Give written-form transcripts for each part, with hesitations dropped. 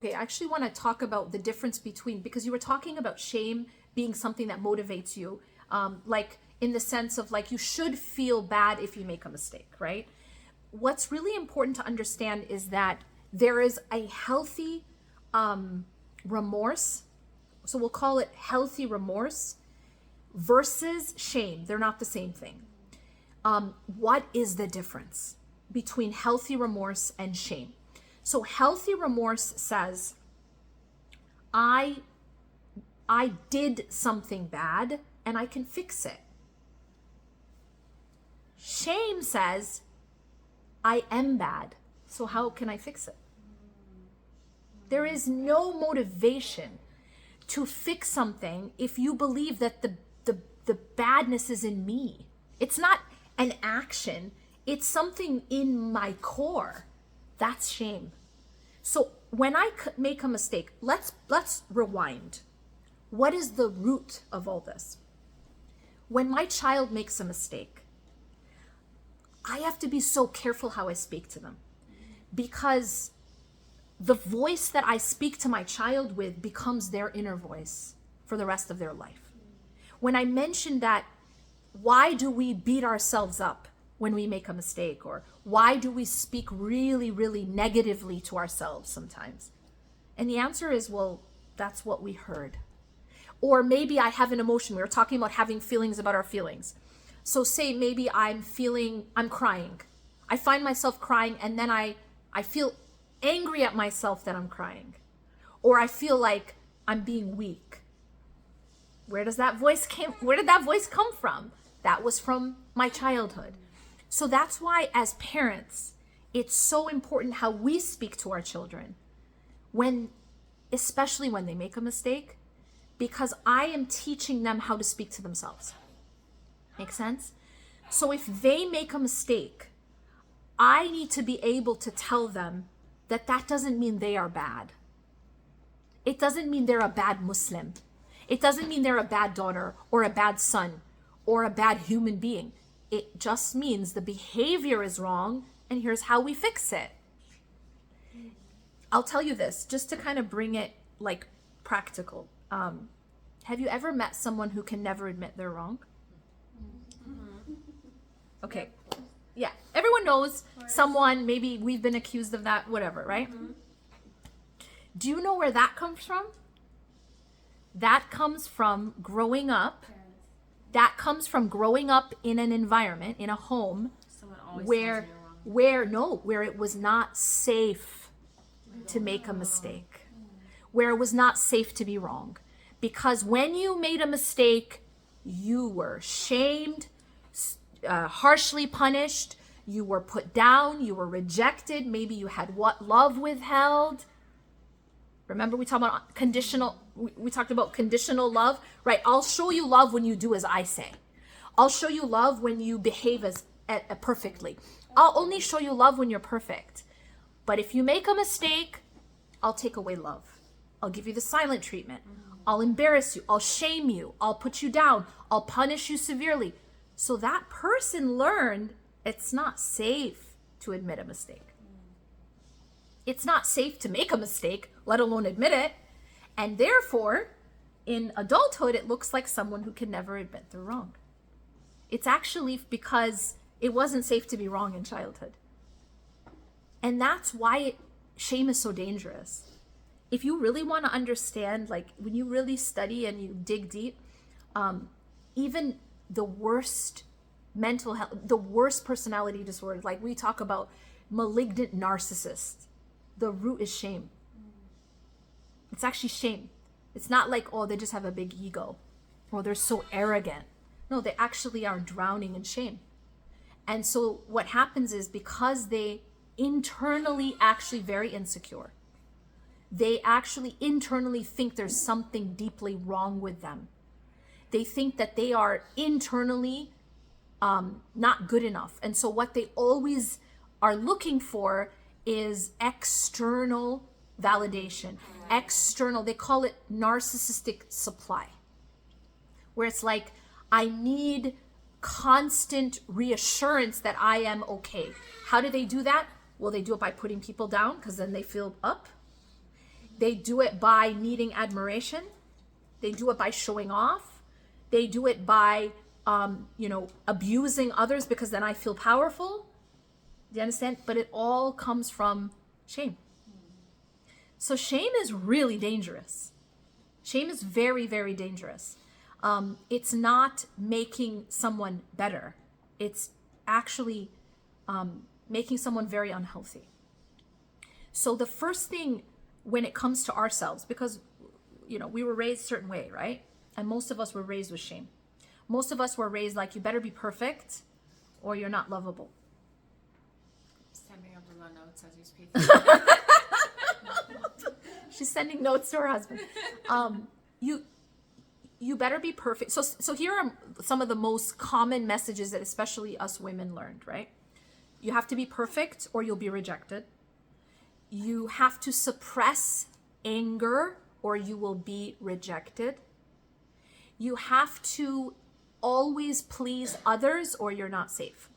Okay, I actually want to talk about the difference between, because you were talking about shame being something that motivates you, like in the sense of like you should feel bad if you make a mistake, right? What's really important to understand is that there is a healthy remorse. So we'll call it healthy remorse versus shame. They're not the same thing. What is the difference between healthy remorse and shame? So healthy remorse says, I did something bad and I can fix it. Shame says, I am bad, so how can I fix it? There is no motivation to fix something if you believe that the badness is in me. It's not an action, it's something in my core. That's shame. So when I make a mistake, let's rewind. What is the root of all this? When my child makes a mistake, I have to be so careful how I speak to them, because the voice that I speak to my child with becomes their inner voice for the rest of their life. When I mentioned that, why do we beat ourselves up when we make a mistake? Or why do we speak really, really negatively to ourselves sometimes? And the answer is, well, that's what we heard. Or maybe I have an emotion. We were talking about having feelings about our feelings. So say maybe I'm crying. I find myself crying, and then I feel angry at myself that I'm crying. Or I feel like I'm being weak. Where did that voice come from? That was from my childhood. So that's why as parents, it's so important how we speak to our children, especially when they make a mistake, because I am teaching them how to speak to themselves. Make sense? So if they make a mistake, I need to be able to tell them that doesn't mean they are bad. It doesn't mean they're a bad Muslim. It doesn't mean they're a bad daughter or a bad son or a bad human being. It just means the behavior is wrong, and here's how we fix it. I'll tell you this, just to kind of bring it like practical. Have you ever met someone who can never admit they're wrong? Okay. Yeah. Everyone knows someone, maybe we've been accused of that, whatever, right? Do you know where that comes from? That comes from growing up. That comes from growing up in an environment, in a home, where it was not safe to make a mistake, where it was not safe to be wrong. Because when you made a mistake, you were shamed, harshly punished, you were put down, you were rejected, maybe you had love withheld. Remember we talked about conditional love, right? I'll show you love when you do as I say. I'll show you love when you behave perfectly. I'll only show you love when you're perfect. But if you make a mistake, I'll take away love. I'll give you the silent treatment. I'll embarrass you. I'll shame you. I'll put you down. I'll punish you severely. So that person learned it's not safe to admit a mistake. It's not safe to make a mistake, let alone admit it. And therefore, in adulthood, it looks like someone who can never admit they're wrong. It's actually because it wasn't safe to be wrong in childhood. And that's why shame is so dangerous. If you really want to understand, like when you really study and you dig deep, even the worst mental health, the worst personality disorders, like we talk about malignant narcissists, the root is shame. It's actually shame. It's not like, oh, they just have a big ego or they're so arrogant. No, they actually are drowning in shame. And so what happens is because they internally actually very insecure, they actually internally think there's something deeply wrong with them. They think that they are internally not good enough. And so what they always are looking for is external validation. External, they call it narcissistic supply, where it's like, I need constant reassurance that I am okay. How do they do that? Well, they do it by putting people down, because then they feel up. They do it by needing admiration. They do it by showing off. They do it by, abusing others because then I feel powerful. Do you understand? But it all comes from shame. So shame is really dangerous. Shame is very, very dangerous. It's not making someone better. It's actually making someone very unhealthy. So the first thing when it comes to ourselves, because, we were raised a certain way, right? And most of us were raised with shame. Most of us were raised like, you better be perfect or you're not lovable. Sending Abdullah notes as you speak. She's sending notes to her husband. You better be perfect. So here are some of the most common messages that especially us women learned, right? You have to be perfect or you'll be rejected. You have to suppress anger or you will be rejected. You have to always please others or you're not safe.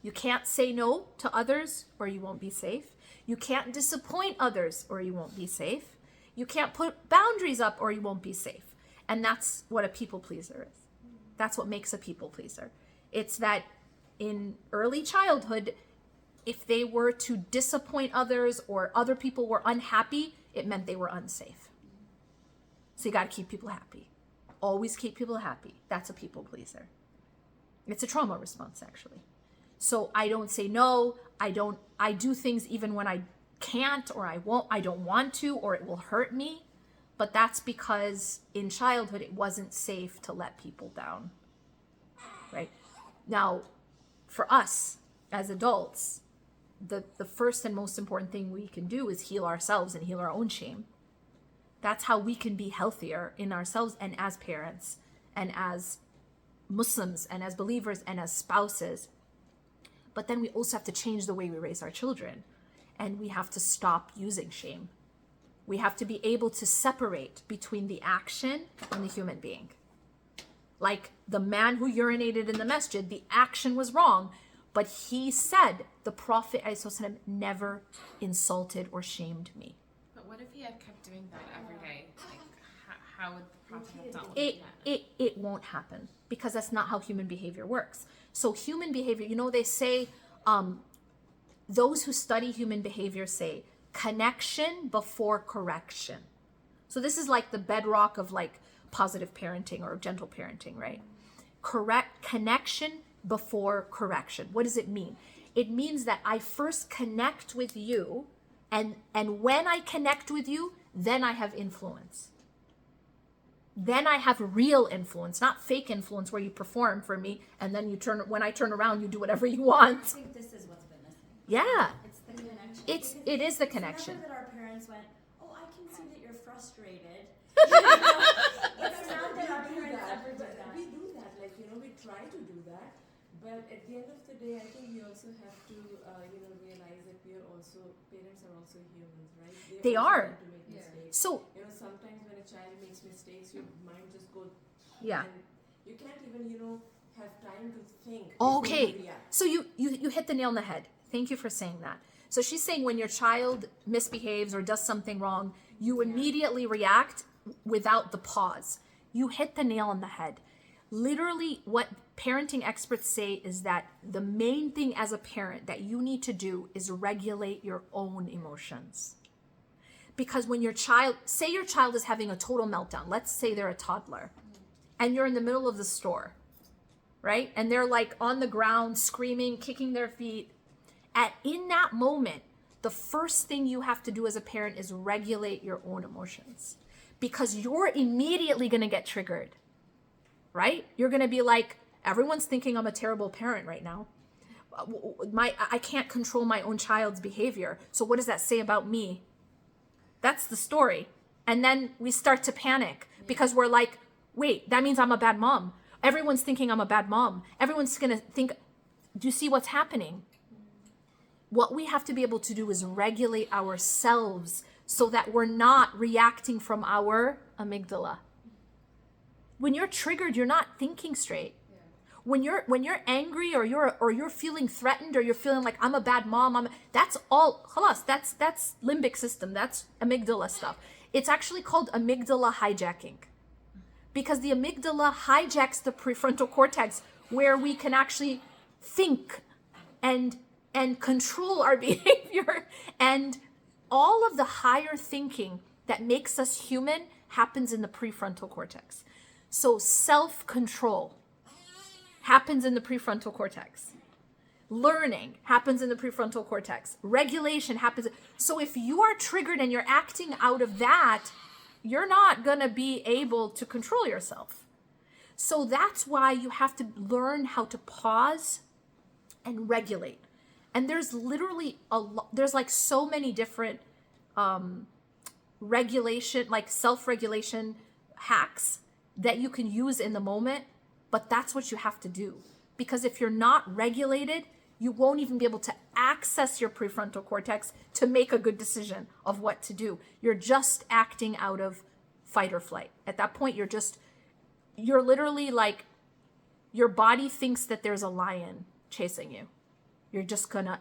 You can't say no to others or you won't be safe. You can't disappoint others or you won't be safe. You can't put boundaries up or you won't be safe. And that's what a people pleaser is. That's what makes a people pleaser. It's that in early childhood, if they were to disappoint others or other people were unhappy, it meant they were unsafe. So you got to keep people happy. Always keep people happy. That's a people pleaser. It's a trauma response, actually. So I don't say no. I do things even when I can't or I don't want to, or it will hurt me. But that's because in childhood, it wasn't safe to let people down, right? Now, for us as adults, the first and most important thing we can do is heal ourselves and heal our own shame. That's how we can be healthier in ourselves and as parents and as Muslims and as believers and as spouses. But then we also have to change the way we raise our children, and we have to stop using shame. We have to be able to separate between the action and the human being. Like the man who urinated in the masjid, the action was wrong, but he said the Prophet ﷺ never insulted or shamed me. But what if he had kept doing that every day? Like, how would the Prophet have dealt with that? It won't happen, because that's not how human behavior works. So human behavior, they say, those who study human behavior say connection before correction. So this is like the bedrock of like positive parenting or gentle parenting, right? Connection before correction. What does it mean? It means that I first connect with you, and when I connect with you, then I have influence. Then I have real influence, not fake influence where you perform for me and then when I turn around, you do whatever you want. I think this is what's been missing. Yeah. It's the connection. It is the connection. It's never that our parents went, oh, I can see that you're frustrated. It's not that our parents ever do that. We do that, we try to do that. But at the end of the day, I think we also have to, realize that parents are also humans, right? They also are. going to make mistakes. So, sometimes when a child makes mistakes, your mind just goes. yeah. And you can't even, have time to think. Okay. before you react. So you hit the nail on the head. Thank you for saying that. So she's saying when your child misbehaves or does something wrong, you immediately react without the pause. You hit the nail on the head. Literally, what parenting experts say is that the main thing as a parent that you need to do is regulate your own emotions. Because when say your child is having a total meltdown, let's say they're a toddler, and you're in the middle of the store, right? And they're like on the ground, screaming, kicking their feet. In that moment, the first thing you have to do as a parent is regulate your own emotions. Because you're immediately going to get triggered. Right? You're going to be like, everyone's thinking I'm a terrible parent right now. I can't control my own child's behavior. So what does that say about me? That's the story. And then we start to panic because we're like, wait, that means I'm a bad mom. Everyone's thinking I'm a bad mom. Everyone's going to think, do you see what's happening? What we have to be able to do is regulate ourselves so that we're not reacting from our amygdala. When you're triggered, you're not thinking straight. When you're angry or you're feeling threatened or you're feeling like I'm a bad mom, that's all khalas, that's limbic system, that's amygdala stuff. It's actually called amygdala hijacking. Because the amygdala hijacks the prefrontal cortex where we can actually think and control our behavior, and all of the higher thinking that makes us human happens in the prefrontal cortex. So self-control happens in the prefrontal cortex. Learning happens in the prefrontal cortex. Regulation happens. So if you are triggered and you're acting out of that, you're not going to be able to control yourself. So that's why you have to learn how to pause and regulate. And there's literally there's like so many different regulation, like self-regulation hacks that you can use in the moment, but that's what you have to do. Because if you're not regulated, you won't even be able to access your prefrontal cortex to make a good decision of what to do. You're just acting out of fight or flight. At that point, you're literally like, your body thinks that there's a lion chasing you. You're just gonna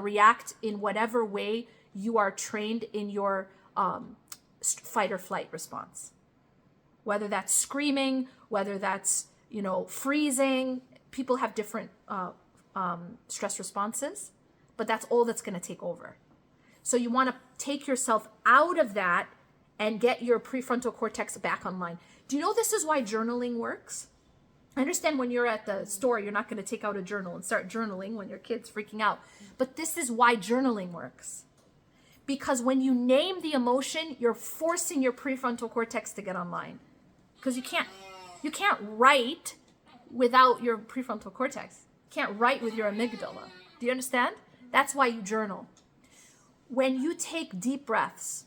react in whatever way you are trained in your fight or flight response. Whether that's screaming, whether that's, freezing. People have different stress responses, but that's all that's going to take over. So you want to take yourself out of that and get your prefrontal cortex back online. Do you know this is why journaling works? I understand when you're at the store, you're not going to take out a journal and start journaling when your kid's freaking out. But this is why journaling works. Because when you name the emotion, you're forcing your prefrontal cortex to get online. Because you can't write without your prefrontal cortex. You can't write with your amygdala. Do you understand? That's why you journal. When you take deep breaths,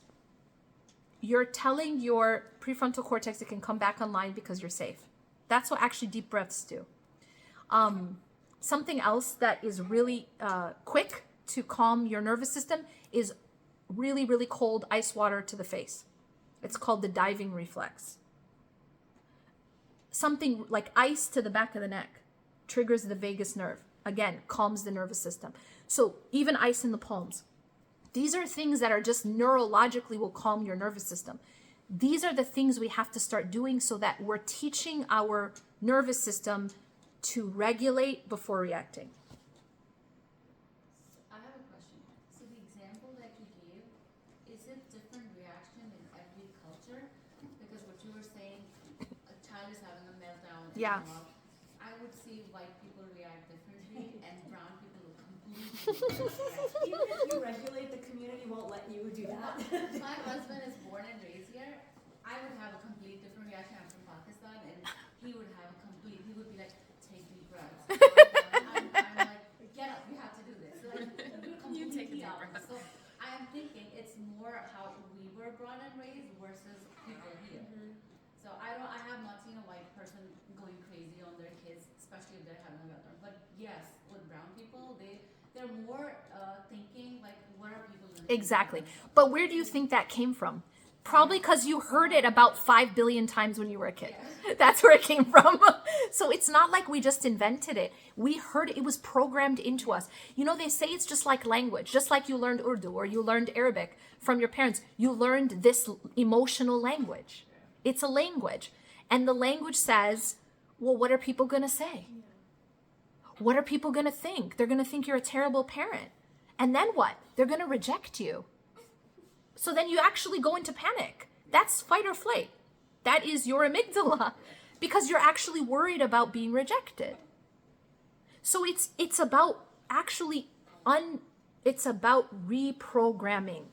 you're telling your prefrontal cortex it can come back online because you're safe. That's what actually deep breaths do. Something else that is really quick to calm your nervous system is really, really cold ice water to the face. It's called the diving reflex. Something like ice to the back of the neck triggers the vagus nerve. Again, calms the nervous system. So even ice in the palms. These are things that are just neurologically will calm your nervous system. These are the things we have to start doing so that we're teaching our nervous system to regulate before reacting. I have a question. So the example that you gave, is it different reaction in every culture? Because what you were saying, a child is having a meltdown. Yeah. I would see white people react differently and brown people completely react. Even if you regulate, the community won't let you do that. My husband is born and raised here. I would have a complete different reaction. I'm from Pakistan, and he would be like, take deep breaths. I'm like, get up, you have to do this. So like, You take a deep opposite. breath. So I'm thinking it's more how we were born and raised versus people here. So I have not seen a white person going crazy on their kids, especially if they're having a meltdown. But yes, with brown people, they're more thinking like, what are people doing? Exactly. But where do you think that came from? Probably because you heard it about 5 billion times when you were a kid. Yeah. That's where it came from. So it's not like we just invented it. We heard it was programmed into us. They say it's just like language, just like you learned Urdu or you learned Arabic from your parents. You learned this emotional language. It's a language. And the language says, well, what are people going to say? What are people going to think? They're going to think you're a terrible parent. And then what? They're going to reject you. So then you actually go into panic. That's fight or flight. That is your amygdala because you're actually worried about being rejected. So it's about it's about reprogramming.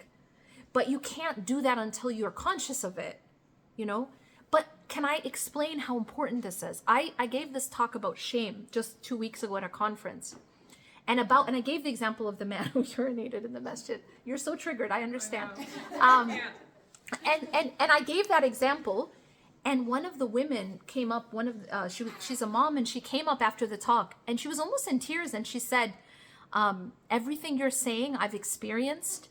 But you can't do that until you're conscious of it, But can I explain how important this is? I gave this talk about shame just 2 weeks ago at a conference. And I gave the example of the man who urinated in the masjid. You're so triggered, I understand. And I gave that example, and one of the women came up. She's a mom, and she came up after the talk, and she was almost in tears, and she said, "Everything you're saying, I've experienced,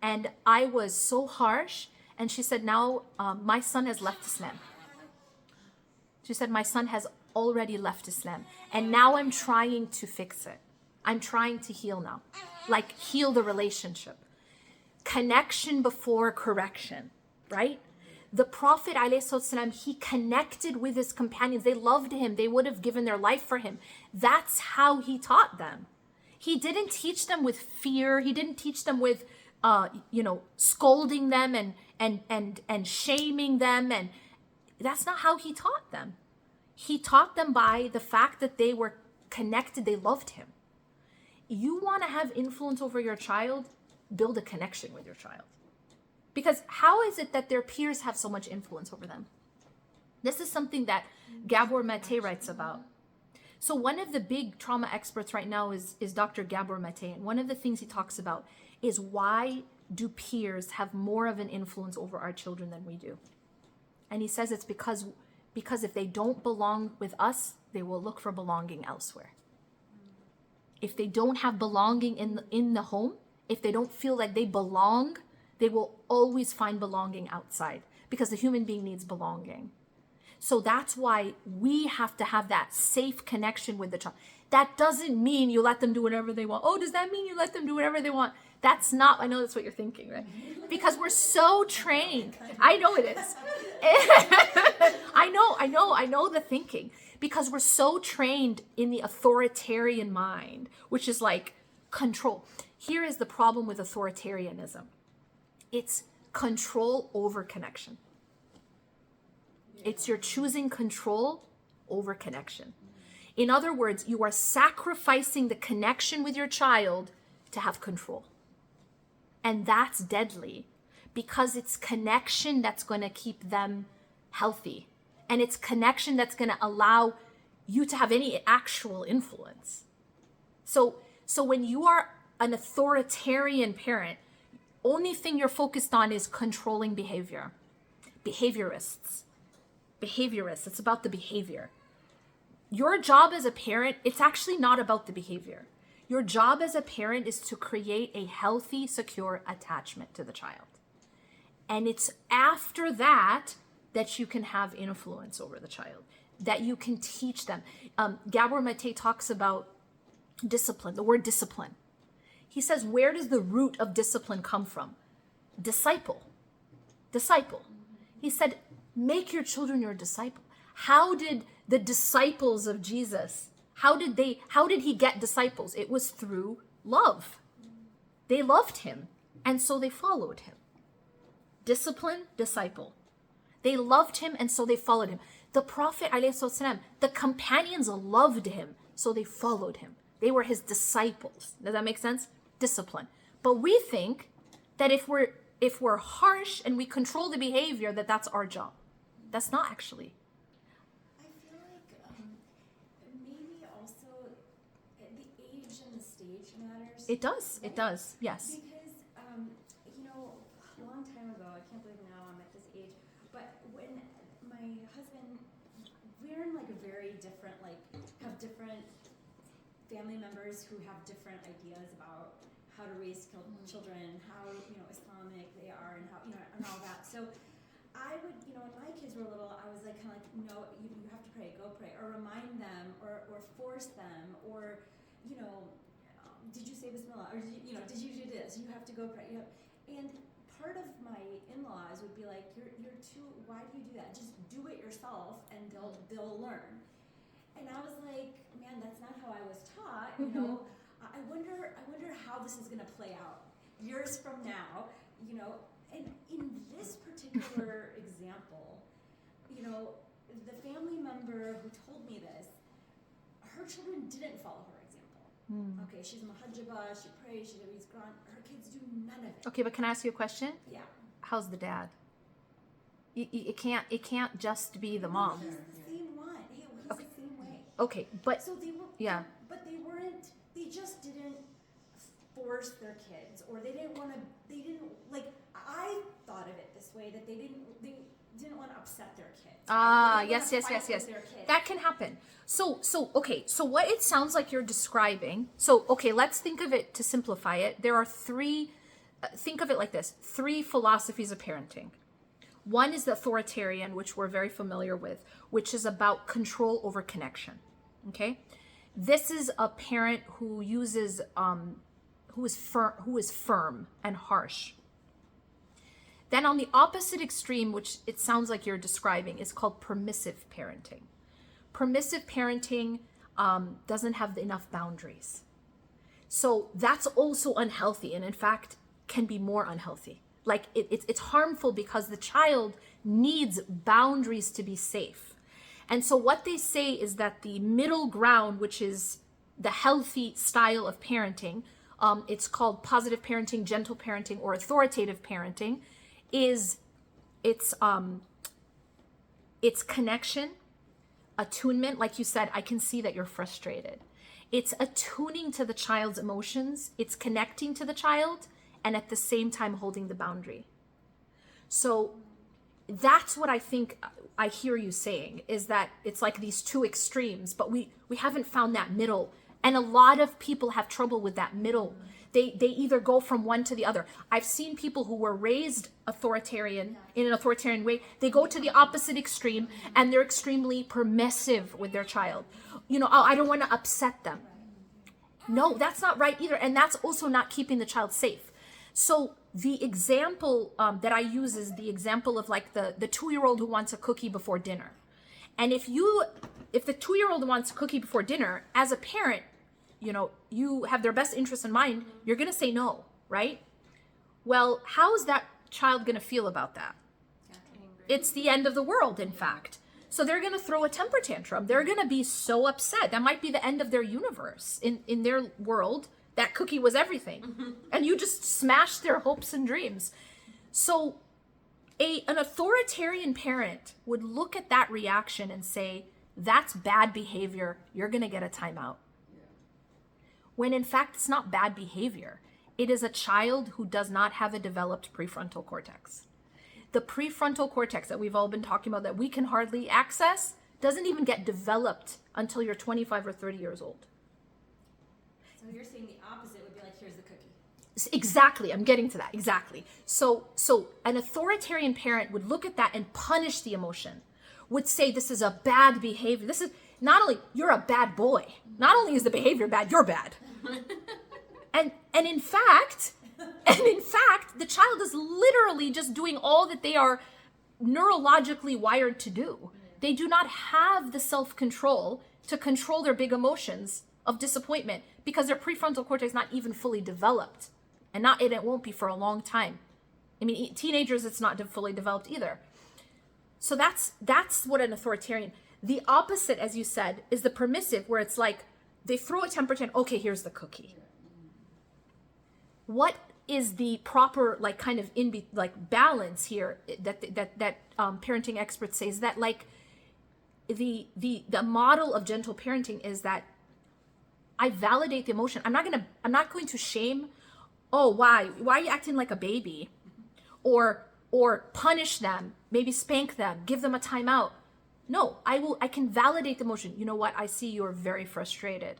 and I was so harsh." And she said, "Now my son has left Islam." She said, "My son has already left Islam. And now I'm trying to fix it. I'm trying to heal now. Like heal the relationship. Connection before correction, right? The Prophet ﷺ, he connected with his companions. They loved him. They would have given their life for him. That's how he taught them. He didn't teach them with fear. He didn't teach them with, scolding them and shaming them. And that's not how he taught them. He taught them by the fact that they were connected. They loved him. You want to have influence over your child? Build a connection with your child. Because how is it that their peers have so much influence over them? This is something that Gabor Mate writes about. So one of the big trauma experts right now is Dr. Gabor Mate. And one of the things he talks about is why do peers have more of an influence over our children than we do? And he says it's because if they don't belong with us, they will look for belonging elsewhere. If they don't have belonging in the home, if they don't feel like they belong, they will always find belonging outside, because the human being needs belonging. So that's why we have to have that safe connection with the child. That doesn't mean you let them do whatever they want. Oh, does that mean you let them do whatever they want? That's not, I know that's what you're thinking, right? Because we're so trained. I know it is. I know the thinking. Because we're so trained in the authoritarian mind, which is like control. Here is the problem with authoritarianism. It's control over connection. It's you're choosing control over connection. In other words, you are sacrificing the connection with your child to have control. And that's deadly, because it's connection that's going to keep them healthy. And it's connection that's going to allow you to have any actual influence. So when you are an authoritarian parent, only thing you're focused on is controlling behavior. Behaviorists. It's about the behavior. Your job as a parent, it's actually not about the behavior. Your job as a parent is to create a healthy, secure attachment to the child. And it's after that you can have influence over the child, that you can teach them. Gabor Mate talks about discipline, the word discipline. He says, where does the root of discipline come from? Disciple. He said, make your children your disciple. How did the disciples of Jesus, how did he get disciples? It was through love. They loved him, and so they followed him. Discipline, disciple. They loved him, and so they followed him. The Prophet ﷺ, the companions loved him, so they followed him. They were his disciples. Does that make sense? Discipline. But we think that if we're harsh and we control the behavior, that's our job. That's not actually. I feel like maybe also the age and the stage matters. It does. It does. Yes. Because a long time ago, I can't believe now I'm at this age, but when my husband, we're in like a very different, have different family members who have different ideas about how to raise children, how Islamic they are, and how and all that. So I would, when my kids were little, I was like kind of like, no, you have to pray, go pray, or remind them, or force them, or did you say Bismillah, or did you do this? You have to go pray. And part of my in-laws would be like, you're too. Why do you do that? Just do it yourself, and they'll learn. And I was like, man, that's not how I was taught. I wonder how this is going to play out years from now. And in this particular example, the family member who told me this, her children didn't follow her example. Okay, she's muhajjaba, she prays, she reads Quran. Her kids do none of it. Okay, but can I ask you a question? Yeah. How's the dad? It can't just be the mom. He's the same one. He's the same way. Okay, but So they were. yeah. But they weren't. They just didn't force their kids, or they didn't want to. They didn't like. I thought of it this way, that they didn't want to upset their kids. Ah, Right? They didn't yes. wanna fight with their kids. That can happen. So what it sounds like you're describing. So okay, let's think of it, to simplify it. There are three. Think of it like this: 3 philosophies of parenting. One is the authoritarian, which we're very familiar with, which is about control over connection. Okay? This is a parent who uses, who is firm and harsh. Then on the opposite extreme, which it sounds like you're describing, is called permissive parenting. Permissive parenting doesn't have enough boundaries. So that's also unhealthy, and in fact can be more unhealthy. Like it's harmful because the child needs boundaries to be safe. And so what they say is that the middle ground, which is the healthy style of parenting, it's called positive parenting, gentle parenting, or authoritative parenting, is it's connection, attunement. Like you said, I can see that you're frustrated. It's attuning to the child's emotions. It's connecting to the child and at the same time holding the boundary. So that's what I think I hear you saying, is that it's like these two extremes, but we haven't found that middle. And a lot of people have trouble with that middle. They either go from one to the other. I've seen people who were raised authoritarian, in an authoritarian way. They go to the opposite extreme and they're extremely permissive with their child. You know, oh, I don't want to upset them. No, that's not right either. And that's also not keeping the child safe. So the example that I use is the example of like the 2-year-old who wants a cookie before dinner. And if the 2-year-old wants a cookie before dinner, as a parent, you know, you have their best interest in mind, you're going to say no, right? Well, how is that child going to feel about that? It's the end of the world, in fact. So they're going to throw a temper tantrum. They're going to be so upset. That might be the end of their universe. In their world, that cookie was everything. And you just smashed their hopes and dreams. So an authoritarian parent would look at that reaction and say, that's bad behavior. You're going to get a timeout. When in fact, it's not bad behavior. It is a child who does not have a developed prefrontal cortex. The prefrontal cortex that we've all been talking about that we can hardly access doesn't even get developed until you're 25 or 30 years old. So you're saying the opposite would be like, here's the cookie. Exactly. I'm getting to that. Exactly. So an authoritarian parent would look at that and punish the emotion, would say this is a bad behavior. This is not only you're a bad boy, not only is the behavior bad, you're bad. And in fact, the child is literally just doing all that they are neurologically wired to do. They do not have the self-control to control their big emotions of disappointment because their prefrontal cortex is not even fully developed. And it won't be for a long time. I mean, teenagers, it's not fully developed either. So that's what an authoritarian. The opposite, as you said, is the permissive, where it's like they throw a temper tantrum. Okay, here's the cookie. What is the proper kind of balance here that parenting experts say is that the model of gentle parenting is that I validate the emotion. I'm not going to shame. Oh, why are you acting like a baby? Or punish them, maybe spank them, give them a timeout. No, I can validate the emotion. You know what? I see you're very frustrated.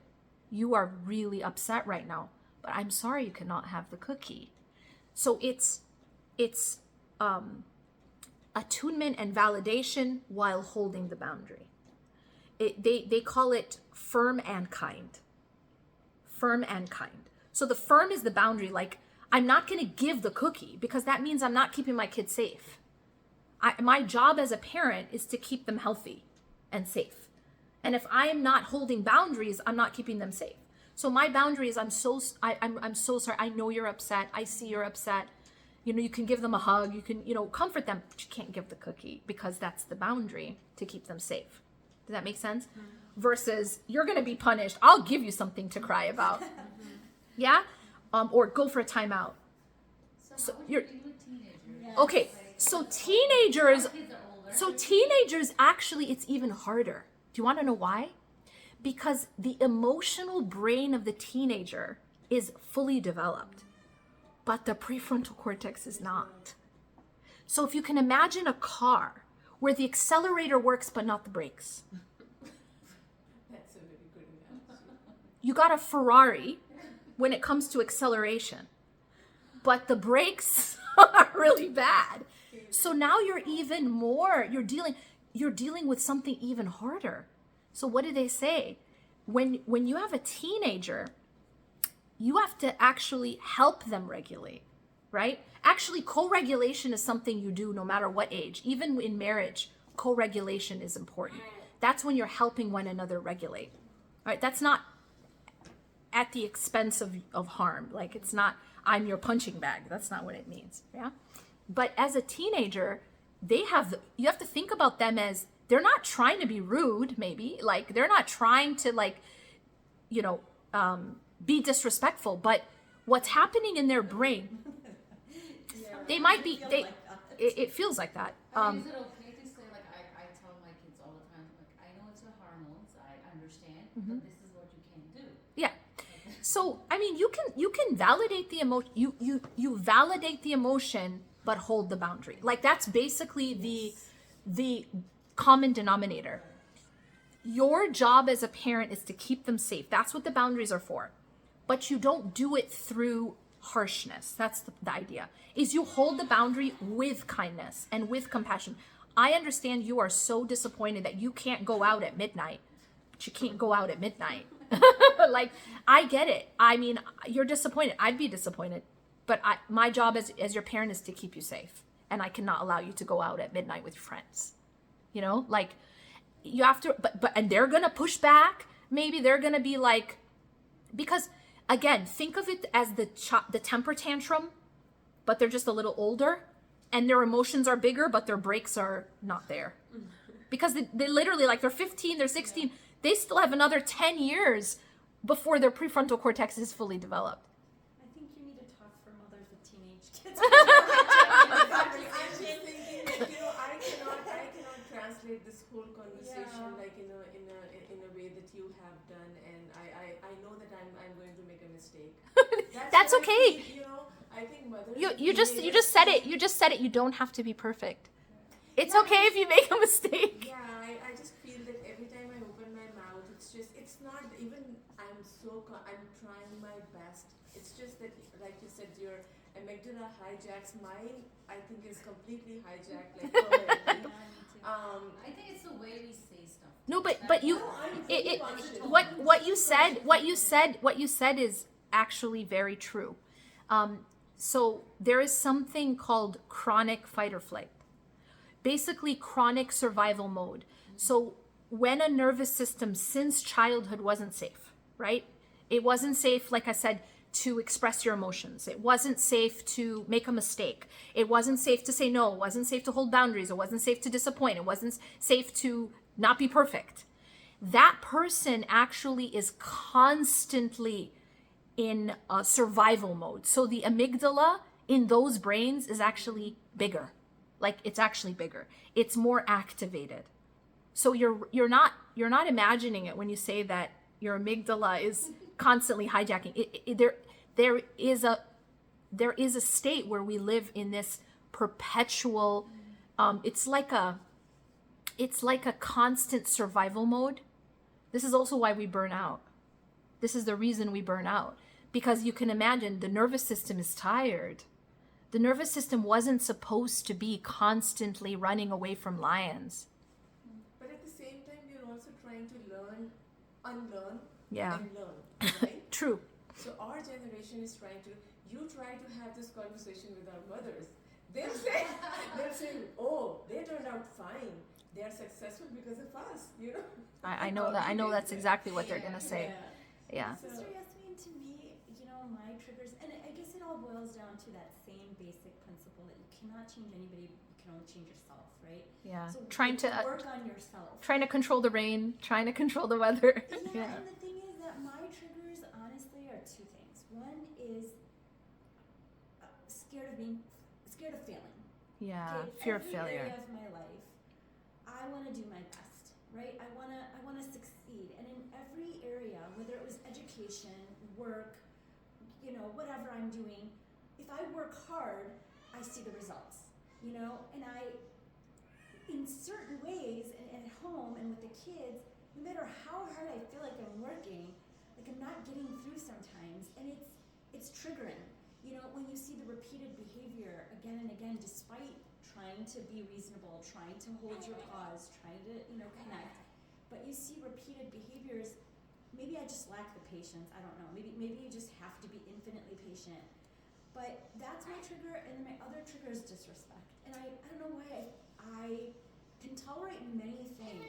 You are really upset right now, but I'm sorry you cannot have the cookie. So it's attunement and validation while holding the boundary. They call it firm and kind. Firm and kind. So the firm is the boundary, like I'm not going to give the cookie because that means I'm not keeping my kid safe. My job as a parent is to keep them healthy and safe. And if I am not holding boundaries, I'm not keeping them safe. So my boundary is I'm so sorry. I know you're upset. I see you're upset. You know, you can give them a hug. You can, comfort them, but you can't give the cookie because that's the boundary to keep them safe. Does that make sense? Mm-hmm. Versus you're going to be punished. I'll give you something to cry about. Yeah? Or go for a timeout. So how would you deal with teenagers? Okay. So teenagers, actually, it's even harder. Do you want to know why? Because the emotional brain of the teenager is fully developed, but the prefrontal cortex is not. So if you can imagine a car where the accelerator works, but not the brakes. That's a very good analogy. You got a Ferrari when it comes to acceleration, but the brakes are really bad. So now you're dealing with something even harder. So what do they say? When you have a teenager, you have to actually help them regulate, right? Actually, co-regulation is something you do no matter what age. Even in marriage, co-regulation is important. That's when you're helping one another regulate, right? That's not at the expense of harm. Like, it's not, I'm your punching bag. That's not what it means, yeah? But as a teenager, you have to think about them as, they're not trying to be rude, maybe. Like, they're not trying to, like, be disrespectful, but what's happening in their brain, they might be, it feels like that. Is it okay to say, like, I tell my kids all the time, like, I know it's your hormones, I understand, but this is what you can do. Yeah. So, I mean, you can validate the emotion, you validate the emotion, but hold the boundary. Like, that's basically the common denominator. Your job as a parent is to keep them safe. That's what the boundaries are for. But you don't do it through harshness. That's the idea. Is you hold the boundary with kindness and with compassion. I understand you are so disappointed that you can't go out at midnight, but you can't go out at midnight. Like, I get it. I mean, you're disappointed. I'd be disappointed. But my job as your parent is to keep you safe. And I cannot allow you to go out at midnight with your friends. Like, you have to, and they're going to push back. Maybe they're going to be like, because again, think of it as the temper tantrum, but they're just a little older, and their emotions are bigger, but their brakes are not there. Because they literally, like, they're 15, they're 16, they still have another 10 years before their prefrontal cortex is fully developed. I think you need to talk for mothers with teenage kids. I'm just thinking that, I cannot translate this whole conversation like in a way that you have done, and I know that I'm going to make a mistake. That's what okay. I think, I think mothers. You just said it. You just said it. You don't have to be perfect. It's okay if you make a mistake. Yeah, I just feel that every time I open my mouth, it's not even, I'm trying my best. It's just that, like you said, your amygdala hijacks. Mine, I think, is completely hijacked, like permanently. I think it's the way we say stuff. No, but you, what you said is actually very true. So there is something called chronic fight or flight. Basically, chronic survival mode. So when a nervous system since childhood wasn't safe, right? It wasn't safe, like I said, to express your emotions. It wasn't safe to make a mistake. It wasn't safe to say no. It wasn't safe to hold boundaries. It wasn't safe to disappoint. It wasn't safe to not be perfect. That person actually is constantly in a survival mode. So the amygdala in those brains is actually bigger. Like, it's actually bigger. It's more activated. So you're not imagining it when you say that your amygdala is constantly hijacking. There is a state where we live in this perpetual. It's like a constant survival mode. This is also why we burn out. This is the reason we burn out, because you can imagine the nervous system is tired. The nervous system wasn't supposed to be constantly running away from lions. But at the same time, we're also trying to unlearn, Yeah. and learn, right? True. So our generation is try to have this conversation with our mothers. They'll say, oh, they turned out fine. They are successful because of us, I know that. I know that's exactly what they're gonna say. Yeah. Sister Yasmin, to me, my triggers, and I guess it all boils down to that same basic principle that you cannot change anybody, you can only change yourself, right? Yeah. So Trying to work on yourself. trying to control the rain, trying to control the weather. Yeah, and the thing is that my triggers, honestly, are two things. One is scared of failing. Yeah. Okay, Fear of every failure. area of my life, I want to do my best, right? I want to succeed, and in every area, whether it was education, work, whatever I'm doing, if I work hard, I see the results, and in certain ways, and at home and with the kids, no matter how hard I feel like I'm working, like I'm not getting through sometimes, and it's triggering. When you see the repeated behavior again and again, despite trying trying to be reasonable, trying to hold your pause, trying to, connect, but you see repeated behaviors. Maybe I just lack the patience. I don't know. Maybe you just have to be infinitely patient. But that's my trigger, and then my other trigger is disrespect. And I don't know why I can tolerate many things,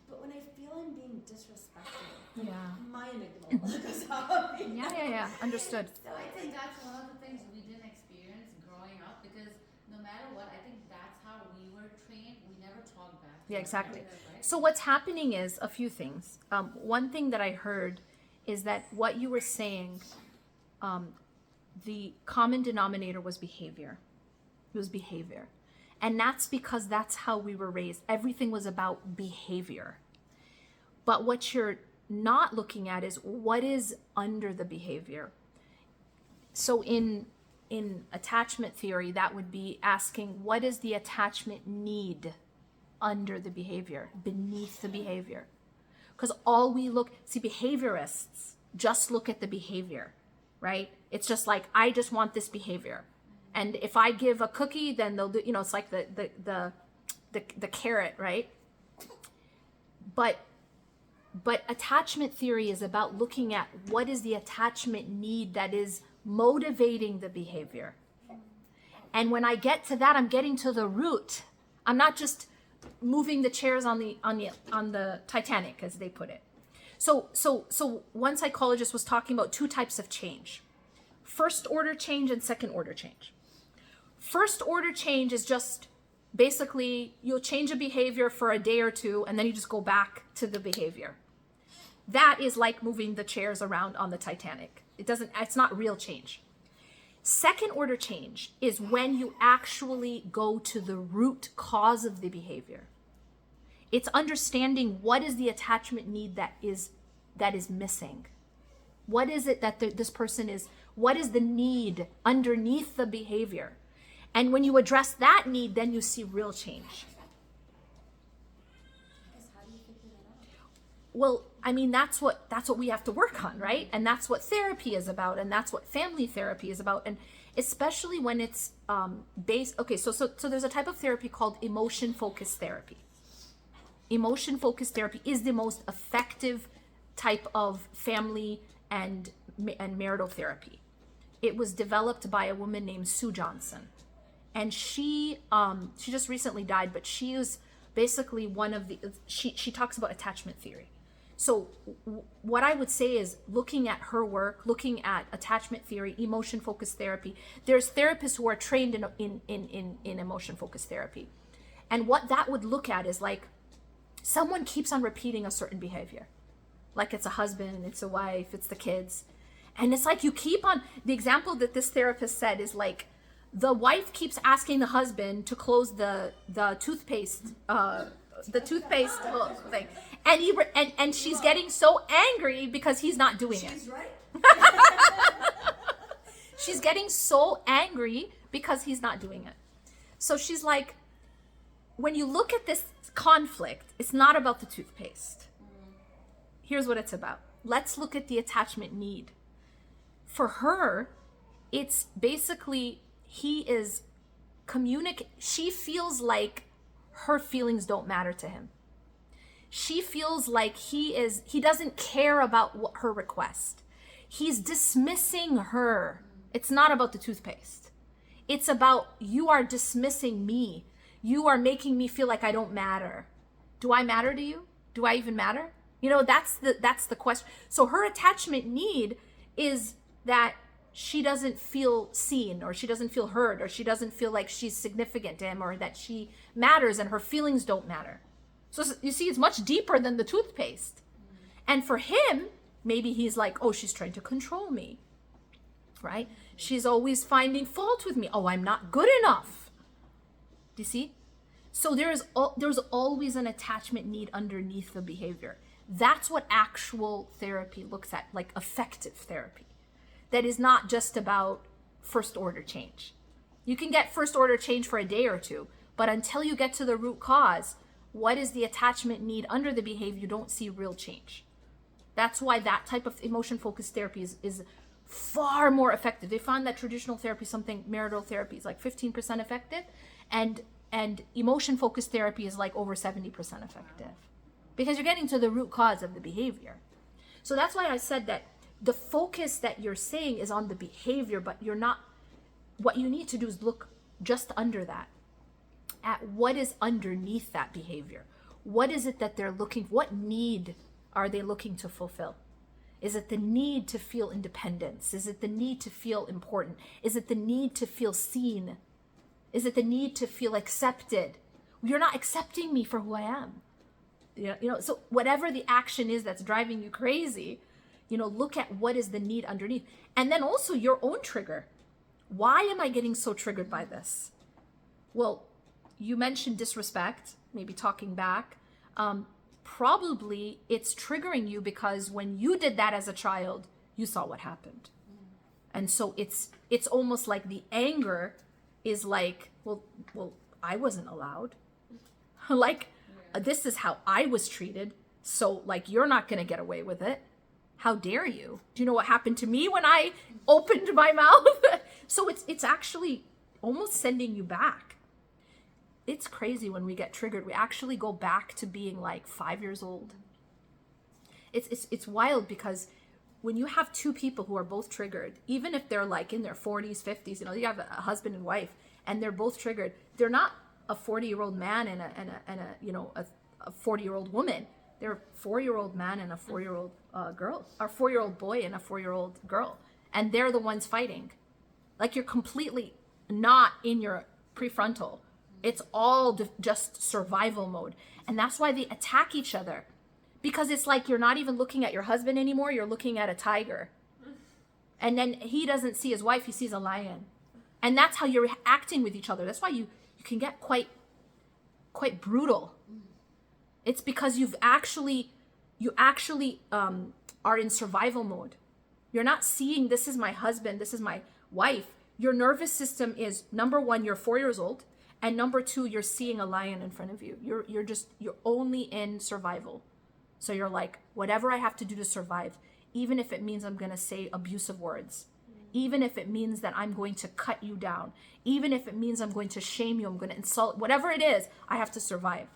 but when I feel I'm being disrespected, my amygdala goes off. Yeah. Understood. So I think that's one of the things we didn't experience growing up, because no matter what, I think that's how we were trained. We never talked back. Yeah, exactly. Right? So what's happening is a few things. One thing that I heard is that what you were saying, the common denominator was behavior. It was behavior. And that's because that's how we were raised. Everything was about behavior. But what you're not looking at is what is under the behavior. So in attachment theory, that would be asking, what is the attachment need under the behavior, beneath the behavior? Because behaviorists just look at the behavior, right? It's just like, I just want this behavior. And if I give a cookie, then they'll do, it's like the carrot, right? But attachment theory is about looking at what is the attachment need that is motivating the behavior. And when I get to that, I'm getting to the root. I'm not just moving the chairs on the Titanic, as they put it. So one psychologist was talking about two types of change: first order change and second order change. First order change is just basically you'll change a behavior for a day or two, and then you just go back to the behavior. That is like moving the chairs around on the Titanic. It's not real change. Second order change is when you actually go to the root cause of the behavior. It's understanding what is the attachment need that is missing. What is it that this person is, what is the need underneath the behavior? And when you address that need, then you see real change. How do you figure that out? Well, I mean, that's what we have to work on, right? And that's what therapy is about, and that's what family therapy is about, and especially when it's based. Okay, so there's a type of therapy called emotion-focused therapy. Emotion-focused therapy is the most effective type of family and marital therapy. It was developed by a woman named Sue Johnson, and she just recently died, but she is basically one of the. She talks about attachment theory. So what I would say is looking at her work, looking at attachment theory, emotion-focused therapy. There's therapists who are trained in emotion-focused therapy. And what that would look at is like someone keeps on repeating a certain behavior. Like it's a husband, it's a wife, it's the kids. And it's like you keep on, the example that this therapist said is like the wife keeps asking the husband to close the toothpaste thing. And she's getting so angry because he's not doing it. She's right. She's getting so angry because he's not doing it. So she's like, when you look at this conflict, it's not about the toothpaste. Here's what it's about. Let's look at the attachment need. For her, it's basically she feels like her feelings don't matter to him. She feels like he doesn't care about her request. He's dismissing her. It's not about the toothpaste. It's about, you are dismissing me. You are making me feel like I don't matter. Do I matter to you? Do I even matter? That's the question. So her attachment need is that she doesn't feel seen, or she doesn't feel heard, or she doesn't feel like she's significant to him, or that she matters and her feelings don't matter. So you see, it's much deeper than the toothpaste. And for him, maybe he's like, oh, she's trying to control me, right? She's always finding fault with me. Oh, I'm not good enough. Do you see? So there's always an attachment need underneath the behavior. That's what actual therapy looks at, like effective therapy. That is not just about first order change. You can get first order change for a day or two, but until you get to the root cause, what is the attachment need under the behavior, you don't see real change. That's why that type of emotion-focused therapy is far more effective. They found that traditional therapy, marital therapy, is like 15% effective, and And emotion focused therapy is like over 70% effective because you're getting to the root cause of the behavior. So that's why I said that the focus that you're saying is on the behavior, but you're not, what you need to do is look just under that, at what is underneath that behavior. What is it that they're looking, what need are they looking to fulfill? Is it the need to feel independence? Is it the need to feel important? Is it the need to feel seen? Is it the need to feel accepted? You're not accepting me for who I am. You know, so whatever the action is that's driving you crazy, you know, look at what is the need underneath. And then also your own trigger. Why am I getting so triggered by this? Well, you mentioned disrespect, maybe talking back. Probably it's triggering you because when you did that as a child, you saw what happened. And so it's almost like the anger is like, well, I wasn't allowed. Like, this is how I was treated. So like, you're not going to get away with it. How dare you? Do you know what happened to me when I opened my mouth? So it's actually almost sending you back. It's crazy when we get triggered. We actually go back to being like 5 years old. It's wild because when you have two people who are both triggered, even if they're like in their 40s, 50s, you know, you have a husband and wife and they're both triggered. They're not a 40-year-old man and a you know, a 40-year-old woman. They're a 4-year-old man and a 4-year-old girl, or 4-year-old boy and a 4-year-old girl. And they're the ones fighting. Like, you're completely not in your prefrontal. It's all just survival mode. And that's why they attack each other. Because it's like you're not even looking at your husband anymore. You're looking at a tiger. And then he doesn't see his wife. He sees a lion. And that's how you're acting with each other. That's why you can get quite brutal. It's because you actually are in survival mode. You're not seeing, this is my husband, this is my wife. Your nervous system is, number one, you're 4 years old. And number two, you're seeing a lion in front of you. You're only in survival. So you're like, whatever I have to do to survive, even if it means I'm going to say abusive words, even if it means that I'm going to cut you down, even if it means I'm going to shame you, I'm going to insult, whatever it is, I have to survive.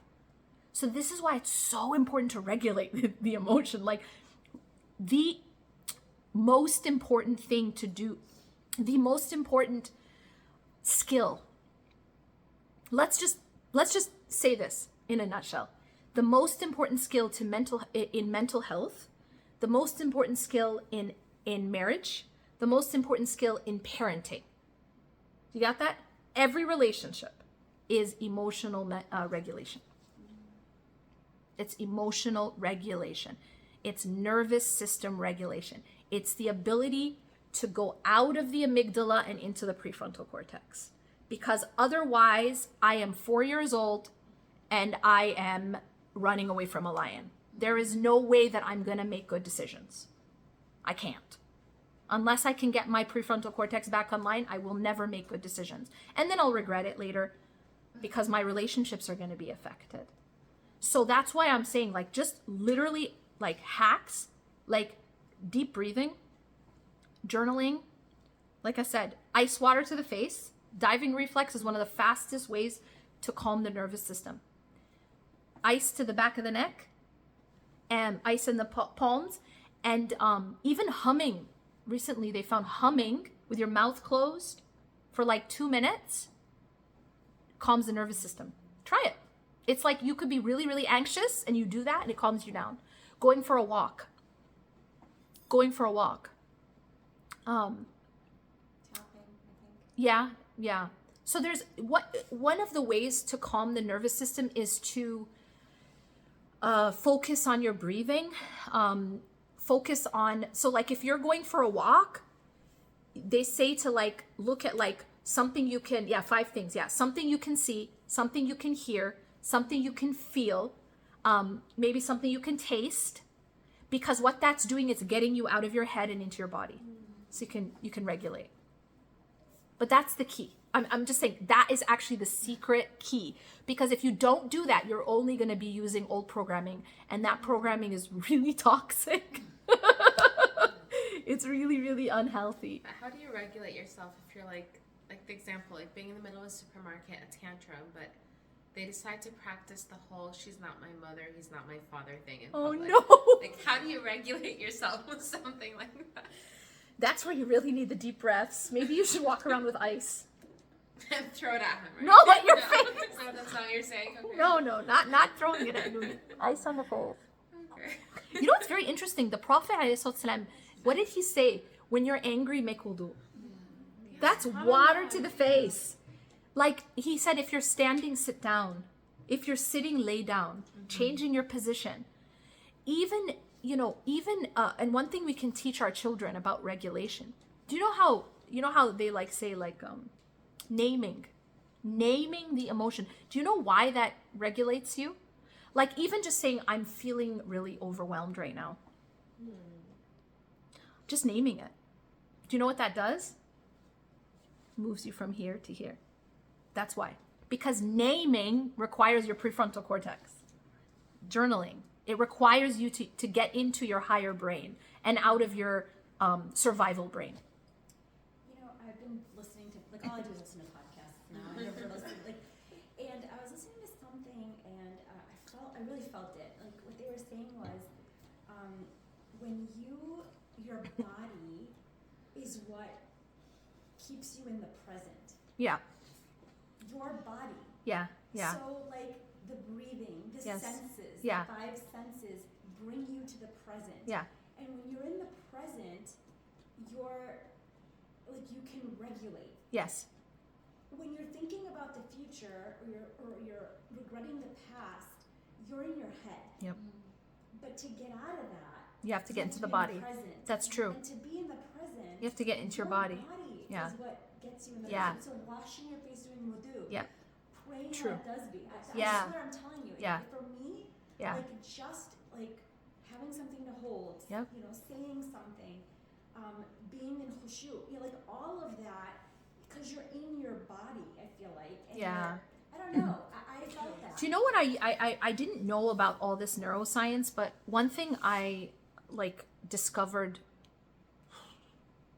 So this is why it's so important to regulate the emotion. Like, the most important thing to do, the most important skill, let's just say this in a nutshell. The most important skill in mental health, the most important skill in marriage, the most important skill in parenting. You got that? Every relationship is emotional regulation. It's emotional regulation. It's nervous system regulation. It's the ability to go out of the amygdala and into the prefrontal cortex. Because otherwise, I am 4 years old and I am running away from a lion. There is no way that I'm going to make good decisions. I can't. Unless I can get my prefrontal cortex back online, I will never make good decisions. And then I'll regret it later because my relationships are going to be affected. So that's why I'm saying, like, just literally like hacks, like deep breathing, journaling. Like I said, ice water to the face. Diving reflex is one of the fastest ways to calm the nervous system. Ice to the back of the neck and ice in the palms, and even humming. Recently, they found humming with your mouth closed for like 2 minutes calms the nervous system. Try it. It's like you could be really, really anxious and you do that and it calms you down. Going for a walk. Tapping, I think. Yeah. So there's one of the ways to calm the nervous system is to focus on your breathing. So like if you're going for a walk, they say to like look at like something you can, 5 things. Something you can see, something you can hear, something you can feel, maybe something you can taste, because what that's doing is getting you out of your head and into your body. So you can regulate. But that's the key. I'm just saying that is actually the secret key, because if you don't do that, you're only going to be using old programming, and that programming is really toxic. It's really, really unhealthy. How do you regulate yourself if you're like like the example, like being in the middle of a supermarket, a tantrum, but they decide to practice the whole "she's not my mother, he's not my father" thing in Oh public. no. Like, how do you regulate yourself with something like that? That's where you really need the deep breaths. Maybe you should walk around with ice. And throw it at him, right? No, at your No. face. So that's not what you're saying? Okay. No, not throwing it at you. Ice on the face. Okay. You know what's very interesting? The Prophet ﷺ, what did he say? When you're angry, make wudu. That's water to the face. Like he said, if you're standing, sit down. If you're sitting, lay down. Changing your position. Even, and one thing we can teach our children about regulation. Do you know how they like say like naming the emotion. Do you know why that regulates you? Like even just saying, I'm feeling really overwhelmed right now. Just naming it. Do you know what that does? Moves you from here to here. That's why. Because naming requires your prefrontal cortex. Journaling. It requires you to get into your higher brain and out of your survival brain. You know, I've been listening to, like, all I do is listen to podcasts now. I never listen, like, and I was listening to something, and I really felt it. Like, what they were saying was, when your body is what keeps you in the present. Yeah. Your body. Yeah. Yeah. So, like, the breathing, the Yes. senses, Yeah. the 5 senses bring you to the present. Yeah. And when you're in the present, you can regulate. Yes. When you're thinking about the future or you're regretting the past, you're in your head. Yep. But to get out of that, You have to get into the be body. in the present. That's true. And to be in the present, You have to get into your body. Yeah. is what gets you in the Yeah. present. So washing your face, doing wudu. Yeah. Praying True. like does be. Yeah. I swear I'm telling you. Yeah. For me, Yeah. like just like having something to hold, Yep. saying something, being in khushu, like all of that, because you're in your body, I feel like. And Yeah. I don't know. I felt that. Do you know what I didn't know about all this neuroscience, but one thing I like discovered,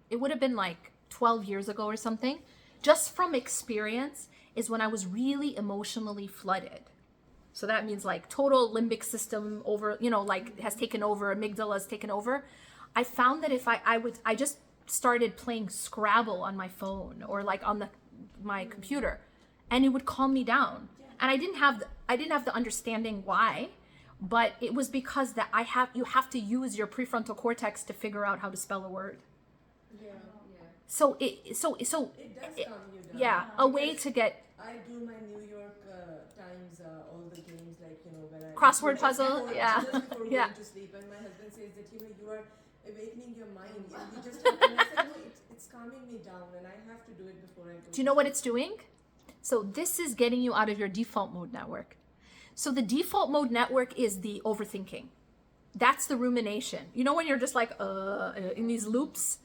it would have been like 12 years ago or something, just from experience, is when I was really emotionally flooded. So that means like total limbic system over, has taken over, amygdala has taken over. I found that if I just started playing Scrabble on my phone or like on my computer, and it would calm me down. And I didn't have the understanding why, but it was because that you have to use your prefrontal cortex to figure out how to spell a word. Yeah. So It does calm you down. yeah, a way to get I do my New York Times, all the games, like, when I... Crossword puzzle, before- yeah. Just before Yeah. going to sleep, and my husband says that, you are awakening your mind. You just have to... And I said, no, it's calming me down, and I have to do it before I go Do you know what it's doing? So this is getting you out of your default mode network. So the default mode network is the overthinking. That's the rumination. You know when you're just like in these loops?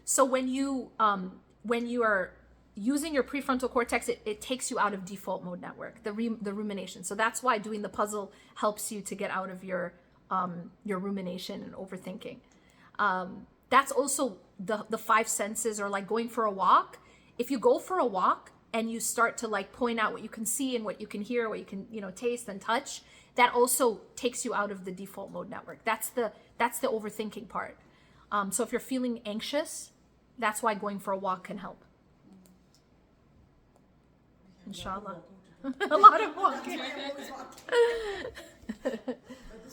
So when you are using your prefrontal cortex, it takes you out of default mode network, the rumination. So that's why doing the puzzle helps you to get out of your rumination and overthinking. That's also the 5 senses, or like going for a walk. If you go for a walk and you start to like point out what you can see and what you can hear, what you can taste and touch, that also takes you out of the default mode network. That's the overthinking part. So if you're feeling anxious, that's why going for a walk can help. Inshallah. A lot of walking. That's why I'm always walking.